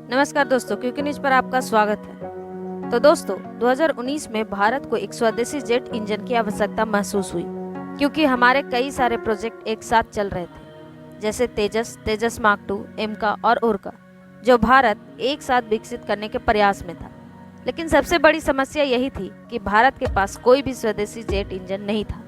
नमस्कार दोस्तों, क्यूकी न्यूज पर आपका स्वागत है। तो दोस्तों, 2019 में भारत को एक स्वदेशी जेट इंजन की आवश्यकता महसूस हुई, क्योंकि हमारे कई सारे प्रोजेक्ट एक साथ चल रहे थे, जैसे तेजस, तेजस मार्क 2, एमका और ओरका, जो भारत एक साथ विकसित करने के प्रयास में था। लेकिन सबसे बड़ी समस्या यही थी कि भारत के पास कोई भी स्वदेशी जेट इंजन नहीं था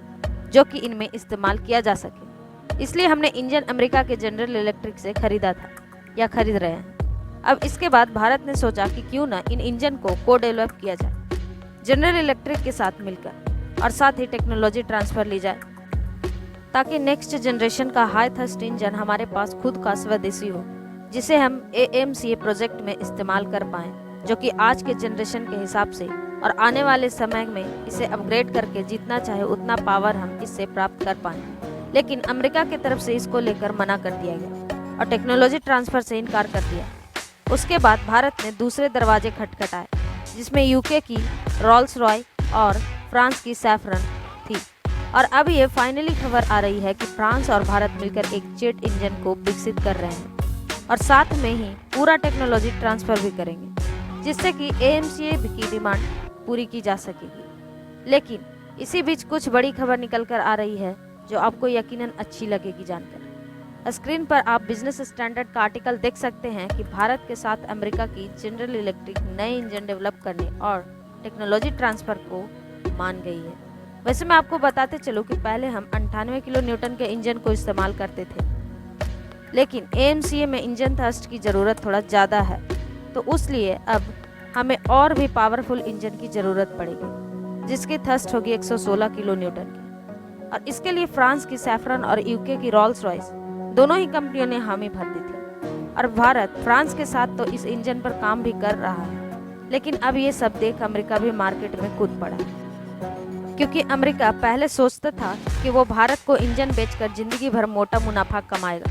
जो कि इनमें इस्तेमाल किया जा सके। इसलिए हमने इंजन अमेरिका के जनरल इलेक्ट्रिक से खरीदा था या खरीद रहे हैं। अब इसके बाद भारत ने सोचा कि क्यों ना इन इंजन को डेवलप किया जाए जनरल इलेक्ट्रिक के साथ मिलकर, और साथ ही टेक्नोलॉजी ट्रांसफर ली जाए ताकि नेक्स्ट जनरेशन का हाई थ्रस्ट इंजन हमारे पास खुद का स्वदेशी हो, जिसे हम AMCA प्रोजेक्ट में इस्तेमाल कर पाएं, जो कि आज के जनरेशन के हिसाब से और आने वाले समय में इसे अपग्रेड करके जितना चाहे उतना पावर हम इससे प्राप्त कर पाएं। लेकिन अमेरिका की तरफ से इसको लेकर मना कर दिया गया और टेक्नोलॉजी ट्रांसफर से इनकार कर दिया। उसके बाद भारत ने दूसरे दरवाजे खटखटाए, जिसमें यूके की रोल्स रॉय और फ्रांस की सैफरन थी। और अब ये फाइनली खबर आ रही है कि फ्रांस और भारत मिलकर एक जेट इंजन को विकसित कर रहे हैं और साथ में ही पूरा टेक्नोलॉजी ट्रांसफर भी करेंगे, जिससे कि AMCA की डिमांड पूरी की जा सकेगी। लेकिन इसी बीच कुछ बड़ी खबर निकल कर आ रही है जो आपको यकीनन अच्छी लगेगी जानकर। स्क्रीन पर आप बिजनेस स्टैंडर्ड का आर्टिकल देख सकते हैं कि भारत के साथ अमेरिका की जनरल इलेक्ट्रिक नए इंजन डेवलप करने और टेक्नोलॉजी ट्रांसफर को मान गई है। वैसे मैं आपको बताते चलूं कि पहले हम 98 किलो न्यूटन के इंजन को इस्तेमाल करते थे, लेकिन AMCA में इंजन थ्रस्ट की ज़रूरत थोड़ा ज़्यादा है, तो उसलिए अब हमें और भी पावरफुल इंजन की ज़रूरत पड़ेगी, जिसकी थ्रस्ट होगी 116 किलो न्यूटन की। और इसके लिए फ्रांस की सैफरन और यूके की रोल्स रॉयस दोनों ही कंपनियों ने हामी भर दी थी। और भारत फ्रांस के साथ तो इस इंजन पर काम भी कर रहा है, लेकिन अब ये सब देख अमेरिका भी मार्केट में कूद पड़ा, क्योंकि अमेरिका पहले सोचता था कि वो भारत को इंजन बेचकर जिंदगी भर मोटा मुनाफा कमाएगा।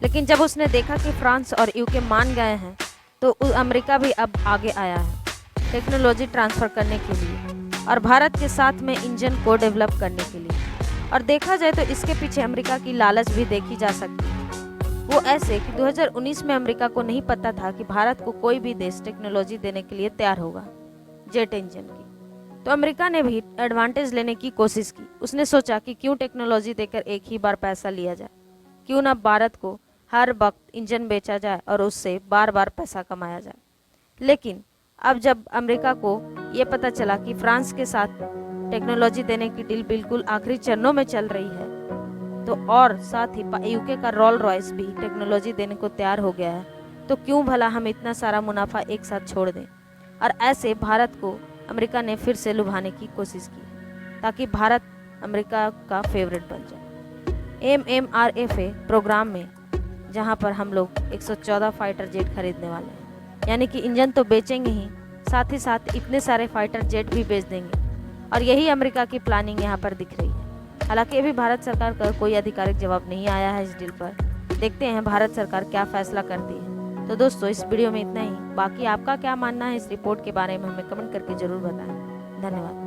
लेकिन जब उसने देखा कि फ्रांस और यूके मान गए हैं, तो अमेरिका भी अब आगे आया है टेक्नोलॉजी ट्रांसफर करने के लिए और भारत के साथ में इंजन को डेवलप करने के लिए। और देखा जाए तो इसके पीछे अमेरिका की लालच भी देखी जा सकती है। वो ऐसे कि 2019 में अमेरिका को नहीं पता था कि भारत को कोई भी देश टेक्नोलॉजी देने के लिए तैयार होगा जेट इंजन की, तो अमेरिका ने भी एडवांटेज लेने की कोशिश की। उसने सोचा कि क्यों टेक्नोलॉजी देकर एक ही बार पैसा लिया जाए, क्यों ना भारत को हर वक्त इंजन बेचा जाए और उससे बार बार पैसा कमाया जाए। लेकिन अब जब अमेरिका को ये पता चला कि फ्रांस के साथ टेक्नोलॉजी देने की डील बिल्कुल आखिरी चरणों में चल रही है, तो और साथ ही यूके का रोल रॉयस भी टेक्नोलॉजी देने को तैयार हो गया है, तो क्यों भला हम इतना सारा मुनाफा एक साथ छोड़ दें। और ऐसे भारत को अमेरिका ने फिर से लुभाने की कोशिश की ताकि भारत अमेरिका का फेवरेट बन जाए। MMRFA प्रोग्राम में, जहां पर हम लोग 114 फाइटर जेट खरीदने वाले हैं, यानी कि इंजन तो बेचेंगे ही, साथ ही साथ इतने सारे फाइटर जेट भी बेच देंगे। और यही अमेरिका की प्लानिंग यहाँ पर दिख रही है। हालांकि अभी भारत सरकार का कोई आधिकारिक जवाब नहीं आया है इस डील पर। देखते हैं भारत सरकार क्या फैसला करती है। तो दोस्तों, इस वीडियो में इतना ही। बाकी आपका क्या मानना है इस रिपोर्ट के बारे में हमें कमेंट करके जरूर बताएं। धन्यवाद।